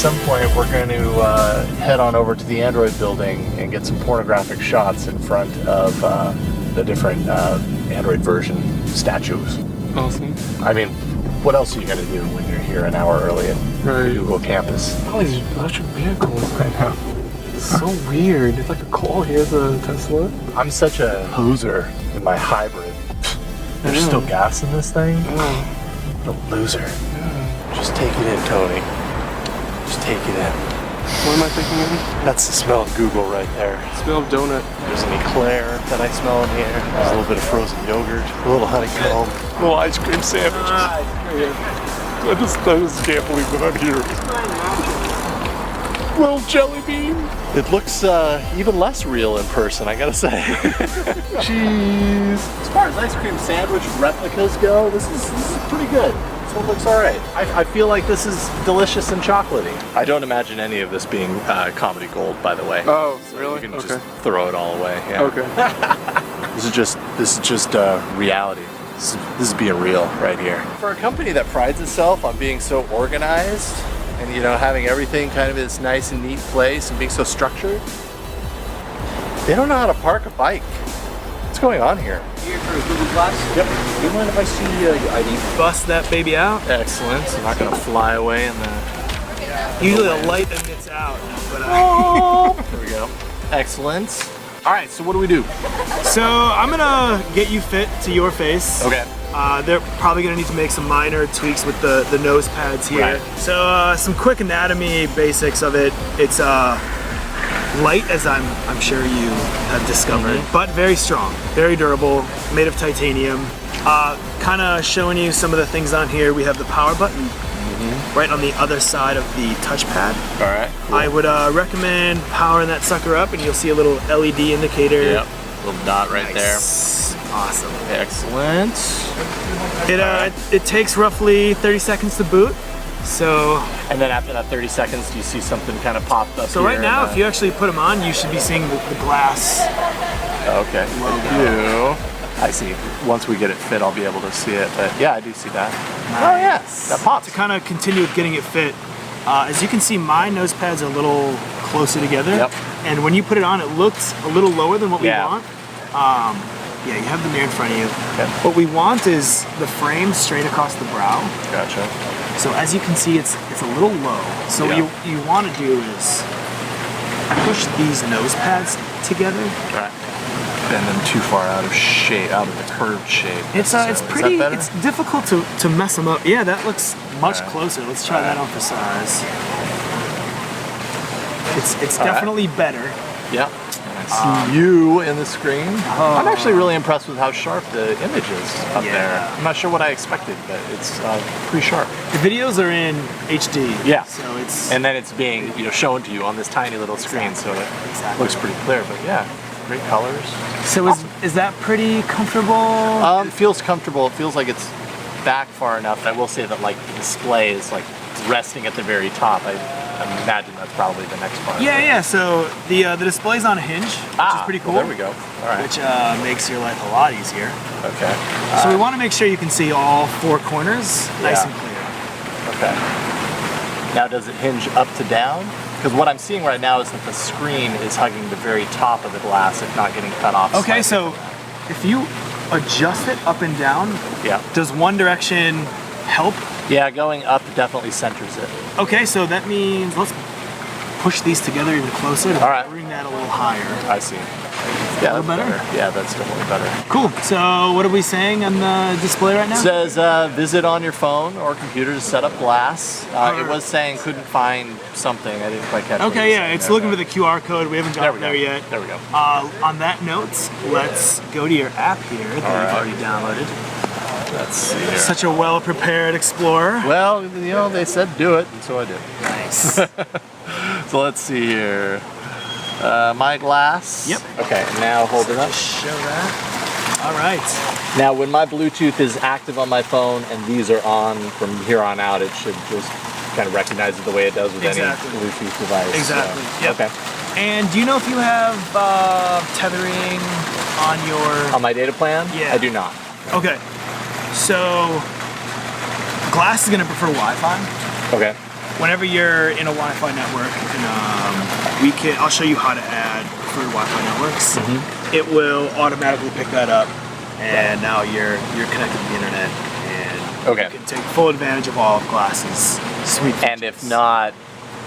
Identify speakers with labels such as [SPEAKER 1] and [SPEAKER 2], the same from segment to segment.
[SPEAKER 1] some point we're going to head on over to the Android building and get some pornographic shots in front of the different Android version statues.
[SPEAKER 2] Awesome.
[SPEAKER 1] I mean, what else are you going to do when you're here an hour early at Google campus?
[SPEAKER 2] All these electric vehicles.
[SPEAKER 1] I know.
[SPEAKER 2] It's so weird. It's like a call. Here's a Tesla.
[SPEAKER 1] I'm such a loser in my hybrid. There's still gas in this thing?
[SPEAKER 2] Oh.
[SPEAKER 1] A loser. Just take it in, Tony. Just take it in.
[SPEAKER 2] What am I thinking of?
[SPEAKER 1] That's the smell of Google right there.
[SPEAKER 2] Smell of donut.
[SPEAKER 1] There's an eclair that I smell in here. There's a little bit of frozen yogurt, a little honeycomb, a little ice cream sandwich.
[SPEAKER 2] I just can't believe that I'm here. Little jelly bean.
[SPEAKER 1] It looks even less real in person, I gotta say.
[SPEAKER 2] Cheese.
[SPEAKER 1] As far as ice cream sandwich replicas go, this is pretty good. This one looks all right. I feel like this is delicious and chocolatey. I don't imagine any of this being comedy gold, by the way.
[SPEAKER 2] Oh,
[SPEAKER 1] So
[SPEAKER 2] really?
[SPEAKER 1] you can
[SPEAKER 2] Okay.
[SPEAKER 1] just throw it all away. Yeah.
[SPEAKER 2] Okay.
[SPEAKER 1] This is just reality. This is being real right here. For a company that prides itself on being so organized and having everything kind of in this nice and neat place and being so structured, they don't know how to park a bike. What's going on here?
[SPEAKER 3] Here for Google Glass?
[SPEAKER 1] Yep.
[SPEAKER 3] Do you mind if I see your ID?
[SPEAKER 4] Bust that baby out.
[SPEAKER 1] Excellent. I'm not gonna fly away in the.
[SPEAKER 4] Usually the light emits out, but
[SPEAKER 1] There we go. Excellent. All right. So what do we do?
[SPEAKER 4] so I'm gonna get you fit to your face.
[SPEAKER 1] Okay.
[SPEAKER 4] They're probably gonna need to make some minor tweaks with the nose pads here.
[SPEAKER 1] Right.
[SPEAKER 4] So some quick anatomy basics of it. It's light, as I'm sure you have discovered, but very strong, very durable, made of titanium. Kind of showing you some of the things on here. We have the power button right on the other side of the touchpad.
[SPEAKER 1] All right. Cool.
[SPEAKER 4] I would recommend powering that sucker up, and you'll see a little LED indicator.
[SPEAKER 1] Yep. Little dot right
[SPEAKER 4] Nice. Awesome.
[SPEAKER 1] there. Excellent.
[SPEAKER 4] It takes roughly 30 seconds to boot. So
[SPEAKER 1] And then after that 30 seconds, do you see something kind of popped up?
[SPEAKER 4] so right now, if you actually put them on, you should be seeing the glass.
[SPEAKER 1] Okay.
[SPEAKER 4] logo.
[SPEAKER 1] I see. Once we get it fit, I'll be able to see it. But yeah, I do see that. Oh yes, that pops.
[SPEAKER 4] To kind of continue with getting it fit, as you can see, my nose pads are a little closer together.
[SPEAKER 1] Yep.
[SPEAKER 4] And when you put it on, it looks a little lower than what we
[SPEAKER 1] Yeah.
[SPEAKER 4] want. Yeah, you have the mirror in front of you.
[SPEAKER 1] Okay.
[SPEAKER 4] What we want is the frame straight across the brow.
[SPEAKER 1] Gotcha.
[SPEAKER 4] So as you can see, it's a little low. So
[SPEAKER 1] Yeah.
[SPEAKER 4] what you want to do is push these nose pads together.
[SPEAKER 1] Right. Bend them too far out of shape, out of the curved shape.
[SPEAKER 4] It's
[SPEAKER 1] Is
[SPEAKER 4] pretty.
[SPEAKER 1] that better?
[SPEAKER 4] It's difficult to mess them up. Yeah, that looks much
[SPEAKER 1] Alright.
[SPEAKER 4] closer. Let's try that on for size. It's
[SPEAKER 1] Alright.
[SPEAKER 4] definitely better.
[SPEAKER 1] Yeah. And I see you in the screen. I'm actually really impressed with how sharp the image is up
[SPEAKER 4] Yeah.
[SPEAKER 1] there. I'm not sure what I expected, but it's pretty sharp.
[SPEAKER 4] The videos are in HD.
[SPEAKER 1] Yeah.
[SPEAKER 4] So it's
[SPEAKER 1] And then it's being shown to you on this tiny little screen, so it
[SPEAKER 4] Exactly.
[SPEAKER 1] looks pretty clear. But yeah, great colors.
[SPEAKER 4] so is that pretty comfortable?
[SPEAKER 1] It feels comfortable. It feels like it's back far enough. I will say that like the display is like resting at the very top. I imagine that's probably the next part.
[SPEAKER 4] Yeah. So the display's on a hinge, which is pretty cool.
[SPEAKER 1] Well, there we go. All right.
[SPEAKER 4] Which makes your life a lot easier.
[SPEAKER 1] Okay.
[SPEAKER 4] So we want to make sure you can see all four corners nice
[SPEAKER 1] Yeah.
[SPEAKER 4] and clear.
[SPEAKER 1] Okay. Now, does it hinge up to down? Because what I'm seeing right now is that the screen is hugging the very top of the glass, if not getting cut off.
[SPEAKER 4] Okay,
[SPEAKER 1] slightly.
[SPEAKER 4] so if you adjust it up and down,
[SPEAKER 1] Yeah.
[SPEAKER 4] does one direction help?
[SPEAKER 1] Yeah, going up definitely centers it.
[SPEAKER 4] Okay, so that means let's push these together even closer to
[SPEAKER 1] All right.
[SPEAKER 4] bring that a little higher.
[SPEAKER 1] I see. Yeah,
[SPEAKER 4] little
[SPEAKER 1] that's
[SPEAKER 4] better?
[SPEAKER 1] Yeah, that's definitely better.
[SPEAKER 4] Cool. So what are we saying on the display right now?
[SPEAKER 1] It says visit on your phone or computer to set up glass. It was saying couldn't find something. I didn't quite catch what it
[SPEAKER 4] Okay,
[SPEAKER 1] was
[SPEAKER 4] yeah,
[SPEAKER 1] saying
[SPEAKER 4] it's
[SPEAKER 1] there,
[SPEAKER 4] looking
[SPEAKER 1] but-
[SPEAKER 4] for the QR code. We haven't
[SPEAKER 1] There
[SPEAKER 4] gotten
[SPEAKER 1] we go.
[SPEAKER 4] there yet.
[SPEAKER 1] There we go.
[SPEAKER 4] On that note, let's go to your app here that
[SPEAKER 1] All
[SPEAKER 4] you've
[SPEAKER 1] right.
[SPEAKER 4] already downloaded.
[SPEAKER 1] Let's see here.
[SPEAKER 4] Such a well-prepared explorer.
[SPEAKER 1] Well, they said do it, and so I did.
[SPEAKER 4] Nice.
[SPEAKER 1] So let's see here. My glass.
[SPEAKER 4] Yep.
[SPEAKER 1] Okay, now hold it up.
[SPEAKER 4] Show that. All right.
[SPEAKER 1] Now, when my Bluetooth is active on my phone and these are on from here on out, it should just kind of recognize it the way it does with
[SPEAKER 4] Exactly.
[SPEAKER 1] any Bluetooth device.
[SPEAKER 4] Exactly.
[SPEAKER 1] So,
[SPEAKER 4] Yep.
[SPEAKER 1] Okay.
[SPEAKER 4] And do you know if you have tethering on your...
[SPEAKER 1] On my data plan?
[SPEAKER 4] Yeah.
[SPEAKER 1] I do not.
[SPEAKER 4] Okay. So, Glass is going to prefer Wi-Fi.
[SPEAKER 1] Okay.
[SPEAKER 4] whenever you're in a Wi-Fi network, and I'll show you how to add preferred Wi-Fi networks. It will automatically pick that up, and now you're connected to the internet, and you can take full advantage of all of Glass's sweet features.
[SPEAKER 1] And if not,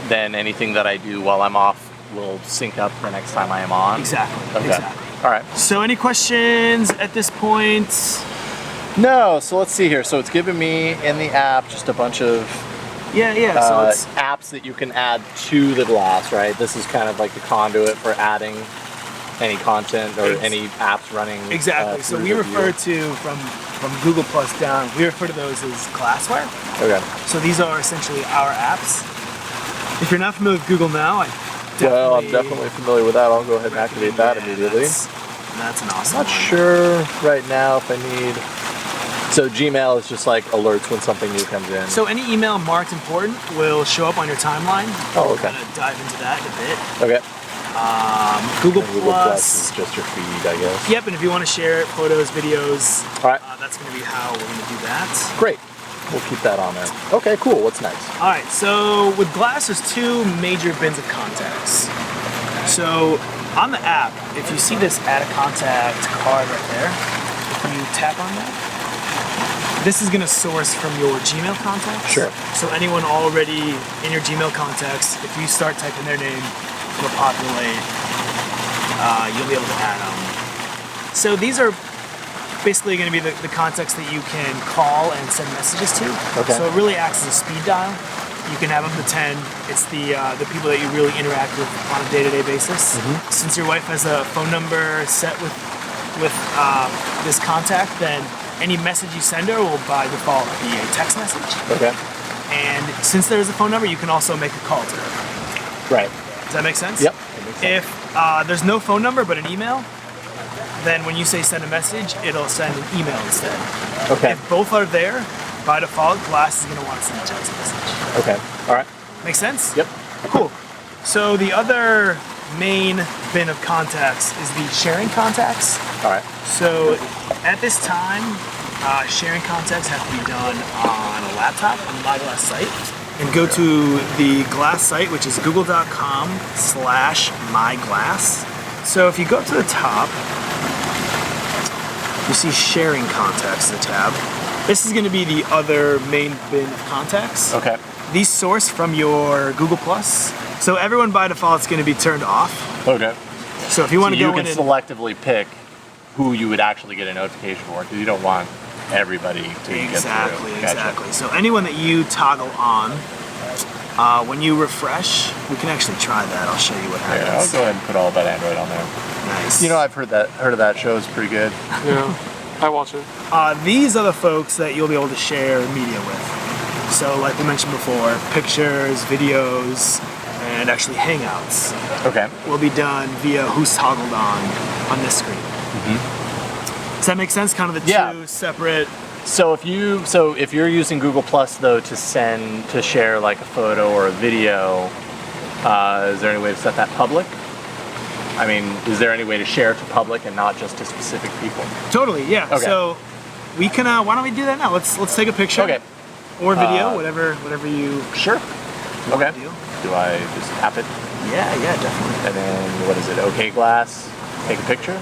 [SPEAKER 1] then anything that I do while I'm off will sync up the next time I am on?
[SPEAKER 4] Exactly,
[SPEAKER 1] Okay.
[SPEAKER 4] exactly.
[SPEAKER 1] All right.
[SPEAKER 4] So any questions at this point?
[SPEAKER 1] No, so let's see here. So it's giving me in the app just a bunch of
[SPEAKER 4] So it's
[SPEAKER 1] apps that you can add to the glass, right? This is kind of like the conduit for adding any content or any apps running.
[SPEAKER 4] exactly. So
[SPEAKER 1] through
[SPEAKER 4] we
[SPEAKER 1] the
[SPEAKER 4] refer
[SPEAKER 1] view.
[SPEAKER 4] to from Google Plus down. We refer to those as glassware.
[SPEAKER 1] Okay.
[SPEAKER 4] So these are essentially our apps. If you're not familiar with Google Now,
[SPEAKER 1] Well, I'm definitely familiar with that. I'll go ahead and activate that immediately.
[SPEAKER 4] That's an awesome
[SPEAKER 1] I'm not
[SPEAKER 4] one.
[SPEAKER 1] sure right now if I need. So Gmail is just like alerts when something new comes in.
[SPEAKER 4] So any email marked important will show up on your timeline.
[SPEAKER 1] Oh, okay.
[SPEAKER 4] We're gonna dive into that in a bit.
[SPEAKER 1] Okay.
[SPEAKER 4] Google
[SPEAKER 1] And Google
[SPEAKER 4] Plus.
[SPEAKER 1] Plus is just your feed, I guess.
[SPEAKER 4] Yep, and if you want to share photos, videos,
[SPEAKER 1] All right.
[SPEAKER 4] that's going to be how we're going to do that.
[SPEAKER 1] Great. We'll keep that on there. Okay, cool. What's next?
[SPEAKER 4] All right, so with Glass, there's two major bins of contacts. So on the app, if you see this add a contact card right there, if you tap on that, this is going to source from your Gmail contacts.
[SPEAKER 1] Sure.
[SPEAKER 4] So anyone already in your Gmail contacts, if you start typing their name, it'll populate. You'll be able to add them. So these are basically going to be the contacts that you can call and send messages to.
[SPEAKER 1] Okay.
[SPEAKER 4] So it really acts as a speed dial. You can have up to 10. It's the people that you really interact with on a day-to-day basis. Since your wife has a phone number set with this contact, then any message you send her will by default be a text message.
[SPEAKER 1] Okay.
[SPEAKER 4] And since there's a phone number, you can also make a call to her.
[SPEAKER 1] Right.
[SPEAKER 4] Does that make sense?
[SPEAKER 1] Yep. That makes sense.
[SPEAKER 4] If there's no phone number but an email, then when you say send a message, it'll send an email instead.
[SPEAKER 1] Okay.
[SPEAKER 4] If both are there, by default, Glass is going to want to send a text message.
[SPEAKER 1] Okay. All right.
[SPEAKER 4] Make sense?
[SPEAKER 1] Yep.
[SPEAKER 4] Cool. So the other main bin of contacts is the sharing contacts.
[SPEAKER 1] All right.
[SPEAKER 4] So at this time, sharing contacts have to be done on a laptop on the MyGlass site. And go to the Glass site, which is google.com/myglass. So if you go up to the top, you see sharing contacts, the tab. This is going to be the other main bin of contacts.
[SPEAKER 1] Okay.
[SPEAKER 4] These source from your Google Plus. So everyone by default is going to be turned off.
[SPEAKER 1] Okay.
[SPEAKER 4] So if you want to
[SPEAKER 1] you
[SPEAKER 4] go
[SPEAKER 1] can
[SPEAKER 4] in and
[SPEAKER 1] selectively pick who you would actually get a notification for, because you don't want everybody to get through.
[SPEAKER 4] Exactly,
[SPEAKER 1] Gotcha.
[SPEAKER 4] exactly. So anyone that you toggle on, when you refresh, we can actually try that. I'll show you what
[SPEAKER 1] Yeah, I'll
[SPEAKER 4] happens.
[SPEAKER 1] go ahead and put all that Android on there.
[SPEAKER 4] Nice.
[SPEAKER 1] You know, I've heard of that show. It's pretty good.
[SPEAKER 2] Yeah, I watch it.
[SPEAKER 4] These are the folks that you'll be able to share media with. So like we mentioned before, pictures, videos, and actually Hangouts
[SPEAKER 1] Okay.
[SPEAKER 4] will be done via who's toggled on this screen. Does that make sense? Kind of the
[SPEAKER 1] Yeah.
[SPEAKER 4] two separate.
[SPEAKER 1] So if you're using Google Plus though to share like a photo or a video, is there any way to set that public? I mean, is there any way to share to public and not just to specific people?
[SPEAKER 4] Totally, yeah.
[SPEAKER 1] Okay.
[SPEAKER 4] So we can. Why don't we do that now? Let's take a picture.
[SPEAKER 1] Okay.
[SPEAKER 4] Or video, whatever you.
[SPEAKER 1] Sure. Okay.
[SPEAKER 4] do.
[SPEAKER 1] Do I just tap it
[SPEAKER 4] Yeah, definitely.
[SPEAKER 1] and then what is it? OK Glass. Take a picture.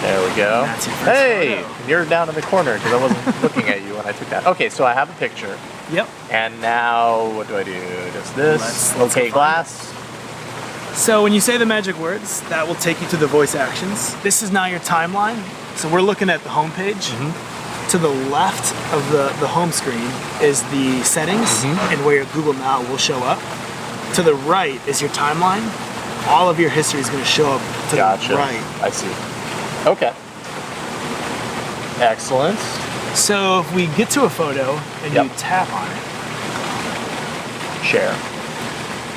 [SPEAKER 1] There we go.
[SPEAKER 4] That's your first
[SPEAKER 1] Hey,
[SPEAKER 4] photo.
[SPEAKER 1] you're down in the corner because I wasn't looking at you when I took that. Okay, so I have a picture.
[SPEAKER 4] Yep.
[SPEAKER 1] And now what do I do? Just this.
[SPEAKER 4] Let's
[SPEAKER 1] OK
[SPEAKER 4] go find
[SPEAKER 1] Glass.
[SPEAKER 4] So when you say the magic words, that will take you to the voice actions. This is now your timeline. So we're looking at the home page. To the left of the home screen is the settings and where your Google Now will show up. To the right is your timeline. All of your history is going to show up to
[SPEAKER 1] Gotcha.
[SPEAKER 4] the right.
[SPEAKER 1] I see. Okay. Excellent.
[SPEAKER 4] So if we get to a photo and
[SPEAKER 1] Yep.
[SPEAKER 4] you tap on it,
[SPEAKER 1] Share.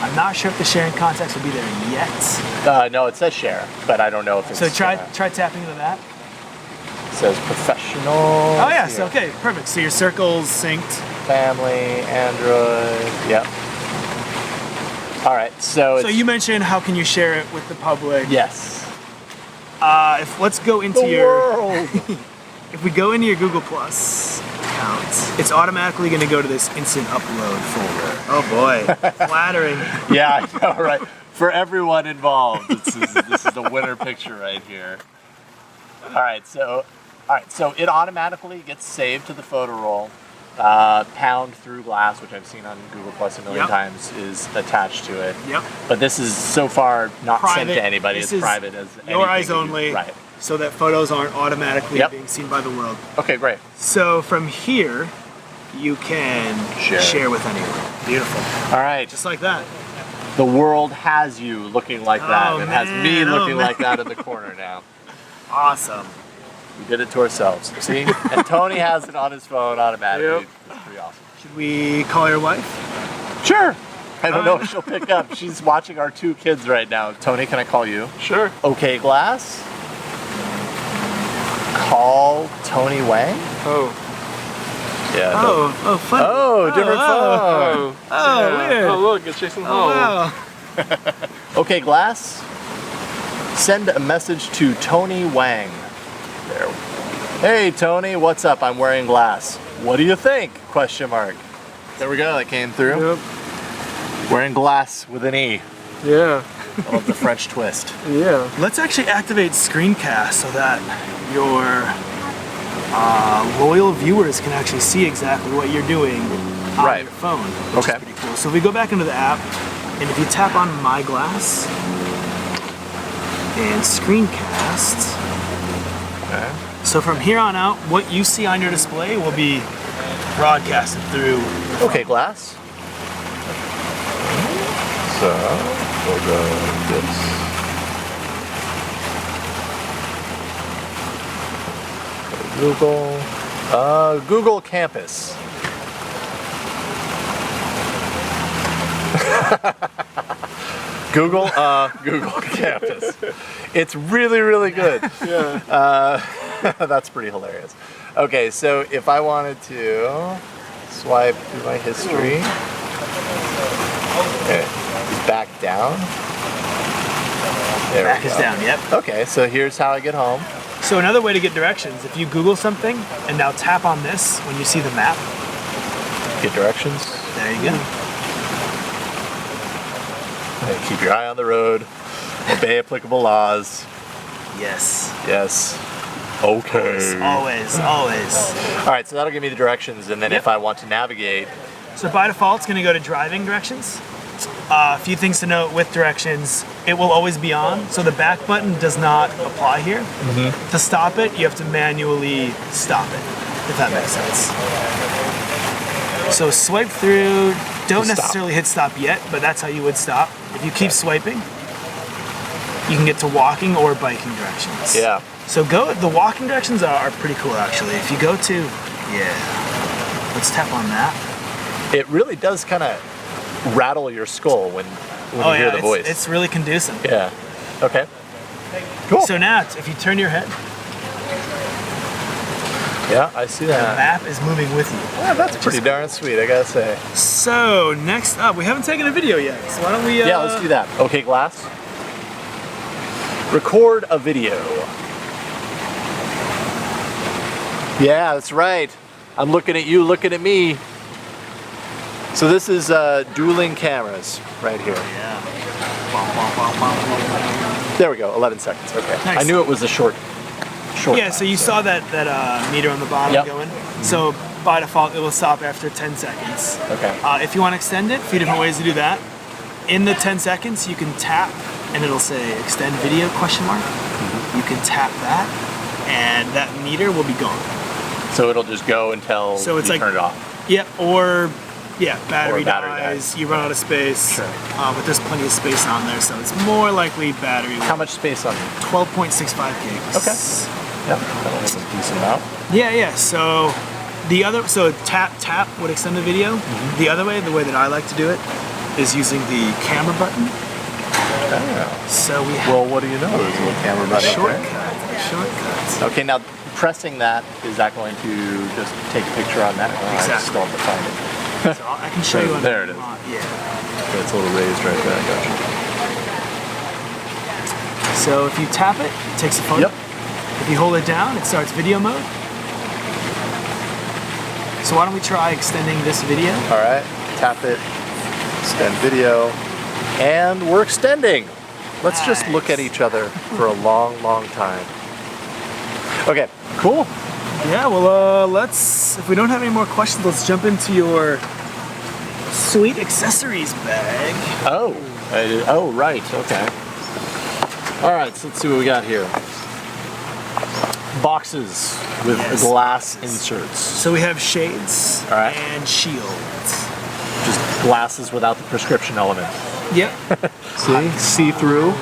[SPEAKER 4] I'm not sure if the sharing contacts will be there yet.
[SPEAKER 1] No, it says share, but I don't know if it's.
[SPEAKER 4] So try tapping into that.
[SPEAKER 1] It says professional.
[SPEAKER 4] Oh yes,
[SPEAKER 1] here.
[SPEAKER 4] okay, perfect. So your circle's synced.
[SPEAKER 1] Family, Android. Yep. All right. So.
[SPEAKER 4] So you mentioned how can you share it with the public?
[SPEAKER 1] Yes.
[SPEAKER 4] Let's go into
[SPEAKER 1] The
[SPEAKER 4] your.
[SPEAKER 1] world.
[SPEAKER 4] If we go into your Google Plus account, it's automatically going to go to this instant upload folder. Oh boy, flattering.
[SPEAKER 1] Yeah, I know, right? For everyone involved, this is the winner picture right here. All right, so it automatically gets saved to the photo roll. Pound through glass, which I've seen on Google Plus a million times, is attached to it.
[SPEAKER 4] Yep.
[SPEAKER 1] But this is so far not
[SPEAKER 4] Private.
[SPEAKER 1] sent to anybody.
[SPEAKER 4] This
[SPEAKER 1] It's
[SPEAKER 4] is
[SPEAKER 1] private as
[SPEAKER 4] your eyes
[SPEAKER 1] anything you do.
[SPEAKER 4] only.
[SPEAKER 1] Right.
[SPEAKER 4] So that photos aren't automatically
[SPEAKER 1] Yep.
[SPEAKER 4] being seen by the world.
[SPEAKER 1] Okay, great.
[SPEAKER 4] So from here, you can share with anyone. Beautiful.
[SPEAKER 1] All right.
[SPEAKER 4] Just like that.
[SPEAKER 1] The world has you looking like that.
[SPEAKER 4] Oh,
[SPEAKER 1] It has me
[SPEAKER 4] man. Oh,
[SPEAKER 1] looking
[SPEAKER 4] man.
[SPEAKER 1] like that in the corner now.
[SPEAKER 4] Awesome.
[SPEAKER 1] We did it to ourselves. See? And Tony has it on his phone automatically.
[SPEAKER 2] Yep.
[SPEAKER 1] It's pretty awesome.
[SPEAKER 4] Should we call your wife?
[SPEAKER 1] Sure. I don't know if she'll pick up. She's watching our 2 kids right now. Tony, can I call you?
[SPEAKER 2] Sure.
[SPEAKER 1] Okay, Glass. Call Tony Wang?
[SPEAKER 2] Oh.
[SPEAKER 1] Yeah.
[SPEAKER 4] Oh, funny.
[SPEAKER 1] Oh, different phone.
[SPEAKER 4] Weird.
[SPEAKER 2] Oh, look, it's Jason
[SPEAKER 4] Oh,
[SPEAKER 2] Hall.
[SPEAKER 4] wow.
[SPEAKER 1] Okay, Glass. Send a message to Tony Wang. There. Hey, Tony, what's up? I'm wearing glass. What do you think? Question mark. There we go. That came through.
[SPEAKER 2] Yep.
[SPEAKER 1] Wearing glass with an E.
[SPEAKER 2] Yeah.
[SPEAKER 1] I love the French twist.
[SPEAKER 2] Yeah.
[SPEAKER 4] Let's actually activate screencast so that your loyal viewers can actually see exactly what you're doing on
[SPEAKER 1] Right.
[SPEAKER 4] your phone, which
[SPEAKER 1] Okay.
[SPEAKER 4] is pretty cool. So if we go back into the app, and if you tap on My Glass and screencast,
[SPEAKER 1] Okay.
[SPEAKER 4] so from here on out, what you see on your display will be broadcasted through.
[SPEAKER 1] Okay, Glass. So we'll go this. Google. Google Campus. Google Campus. It's really, really good.
[SPEAKER 2] Yeah.
[SPEAKER 1] That's pretty hilarious. Okay, so if I wanted to swipe through my history, okay, back down. There
[SPEAKER 4] Back
[SPEAKER 1] we
[SPEAKER 4] is
[SPEAKER 1] go.
[SPEAKER 4] down, yep.
[SPEAKER 1] Okay, so here's how I get home.
[SPEAKER 4] So another way to get directions, if you Google something and now tap on this when you see the map,
[SPEAKER 1] Get directions.
[SPEAKER 4] there you go.
[SPEAKER 1] And keep your eye on the road. Obey applicable laws.
[SPEAKER 4] Yes.
[SPEAKER 1] Yes. Okay.
[SPEAKER 4] Always, always.
[SPEAKER 1] All right, so that'll give me the directions, and then
[SPEAKER 4] Yep.
[SPEAKER 1] if I want to navigate,
[SPEAKER 4] So by default, it's going to go to driving directions. A few things to note with directions, it will always be on, so the back button does not apply here. To stop it, you have to manually stop it, if that makes sense. So swipe through, don't
[SPEAKER 1] Stop.
[SPEAKER 4] necessarily hit stop yet, but that's how you would stop. If you keep swiping, you can get to walking or biking directions.
[SPEAKER 1] yeah.
[SPEAKER 4] So the walking directions are pretty cool actually. If you go to, let's tap on that.
[SPEAKER 1] It really does kind of rattle your skull when you hear the voice.
[SPEAKER 4] It's really conducive.
[SPEAKER 1] Yeah. Okay. Cool.
[SPEAKER 4] So now, if you turn your head,
[SPEAKER 1] Yeah, I see
[SPEAKER 4] the
[SPEAKER 1] that.
[SPEAKER 4] map is moving with you.
[SPEAKER 1] Yeah, that's pretty darn sweet, I gotta say.
[SPEAKER 4] So next up, we haven't taken a video yet, so why don't we?
[SPEAKER 1] Yeah, let's do that. Okay, Glass. Record a video. Yeah, that's right. I'm looking at you, looking at me. So this is dueling cameras right here.
[SPEAKER 4] Yeah.
[SPEAKER 1] There we go, 11 seconds. Okay.
[SPEAKER 4] Nice.
[SPEAKER 1] I knew it was a short.
[SPEAKER 4] Yeah. So you saw that meter on the bottom
[SPEAKER 1] Yep.
[SPEAKER 4] going. So by default, it will stop after 10 seconds.
[SPEAKER 1] Okay.
[SPEAKER 4] If you want to extend it, a few different ways to do that. In the 10 seconds, you can tap, and it'll say extend video ? You can tap that, and that meter will be gone.
[SPEAKER 1] So it'll just go until
[SPEAKER 4] So it's
[SPEAKER 1] you
[SPEAKER 4] like-
[SPEAKER 1] turn it off.
[SPEAKER 4] Yep, battery
[SPEAKER 1] battery
[SPEAKER 4] dies,
[SPEAKER 1] dies.
[SPEAKER 4] you run out of space,
[SPEAKER 1] Sure.
[SPEAKER 4] but there's plenty of space on there, so it's more likely battery.
[SPEAKER 1] How much space on it?
[SPEAKER 4] 12.65 gigs.
[SPEAKER 1] Okay. Yep, that'll make a decent amount.
[SPEAKER 4] Yeah, so tap would extend the video. The other way, the way that I like to do it, is using the camera button. So we have
[SPEAKER 1] Well, what do you know? There's a little camera
[SPEAKER 4] a
[SPEAKER 1] button.
[SPEAKER 4] shortcut.
[SPEAKER 1] Okay, now pressing that, is that going to just take a picture on that? Oh, I
[SPEAKER 4] Exactly.
[SPEAKER 1] still have to find it.
[SPEAKER 4] So I can show you on
[SPEAKER 1] There it is.
[SPEAKER 4] Yeah.
[SPEAKER 1] Okay, it's a little raised right there. I got you.
[SPEAKER 4] So if you tap it, it takes a photo.
[SPEAKER 1] Yep.
[SPEAKER 4] If you hold it down, it starts video mode. So why don't we try extending this video?
[SPEAKER 1] All right, tap it, extend video, and we're extending. Let's just look at each other for a long, long time. Okay, cool.
[SPEAKER 4] Yeah, well, let's, if we don't have any more questions, let's jump into your sweet accessories bag.
[SPEAKER 1] Oh, right, okay. All right, so let's see what we got here. Boxes with glass inserts.
[SPEAKER 4] So we have shades and shields.
[SPEAKER 1] Just glasses without the prescription element.
[SPEAKER 4] Yep.
[SPEAKER 1] See through.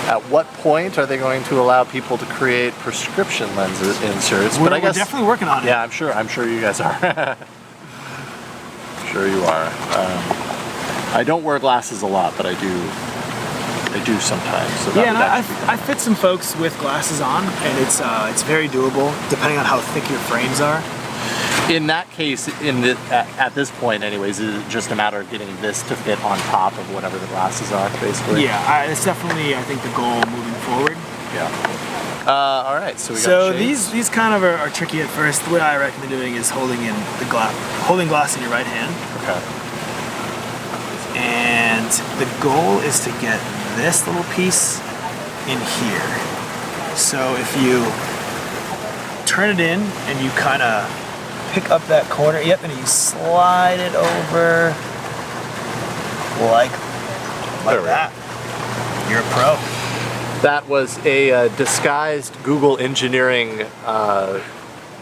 [SPEAKER 1] At what point are they going to allow people to create prescription lens inserts?
[SPEAKER 4] We're definitely working on it.
[SPEAKER 1] Yeah, I'm sure you guys are. Sure you are. I don't wear glasses a lot, but I do sometimes. So
[SPEAKER 4] yeah, and I fit some folks with glasses on, and it's very doable, depending on how thick your frames are.
[SPEAKER 1] In that case, at this point anyways, is it just a matter of getting this to fit on top of whatever the glasses are, basically?
[SPEAKER 4] Yeah, it's definitely, I think, the goal moving forward.
[SPEAKER 1] Yeah. All right, so we got shades.
[SPEAKER 4] these kind of are tricky at first. The way I recommend doing is holding glass in your right hand.
[SPEAKER 1] Okay.
[SPEAKER 4] And the goal is to get this little piece in here. So if you turn it in and you kind of pick up that corner, and you slide it over like that. You're a pro.
[SPEAKER 1] That was a disguised Google engineering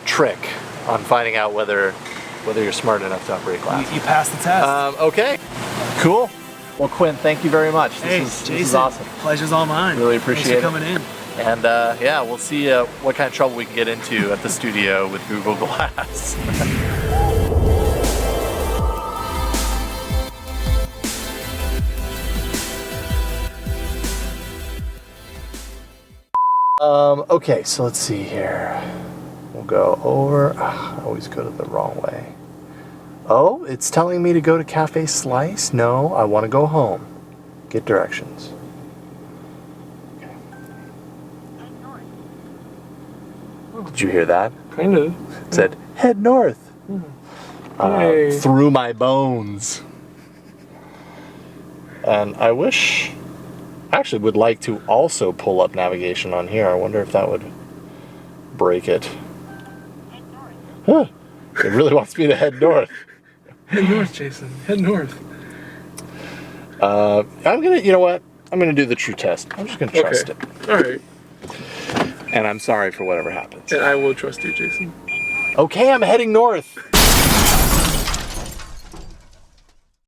[SPEAKER 1] trick on finding out whether you're smart enough to operate glass.
[SPEAKER 4] You passed the test.
[SPEAKER 1] Okay, cool. Well, Quinn, thank you very much.
[SPEAKER 4] This
[SPEAKER 1] is awesome.
[SPEAKER 4] Pleasure's all mine.
[SPEAKER 1] Really appreciate it.
[SPEAKER 4] Thanks for coming in.
[SPEAKER 1] And yeah, we'll see what kind of trouble we can get into at the studio with Google Glass. Okay, so let's see here. We'll go over. I always go to the wrong way. Oh, it's telling me to go to Cafe Slice? No, I want to go home. Get directions. Okay. Did you hear that?
[SPEAKER 2] Kind of.
[SPEAKER 1] It said, head north. Through my bones. And I actually would like to also pull up navigation on here. I wonder if that would break it. Huh. It really wants me to head north.
[SPEAKER 2] Head north, Jason. Head north.
[SPEAKER 1] You know what? I'm gonna do the true test. I'm just gonna trust it.
[SPEAKER 2] All right.
[SPEAKER 1] And I'm sorry for whatever happens.
[SPEAKER 2] And I will trust you, Jason.
[SPEAKER 1] Okay, I'm heading north.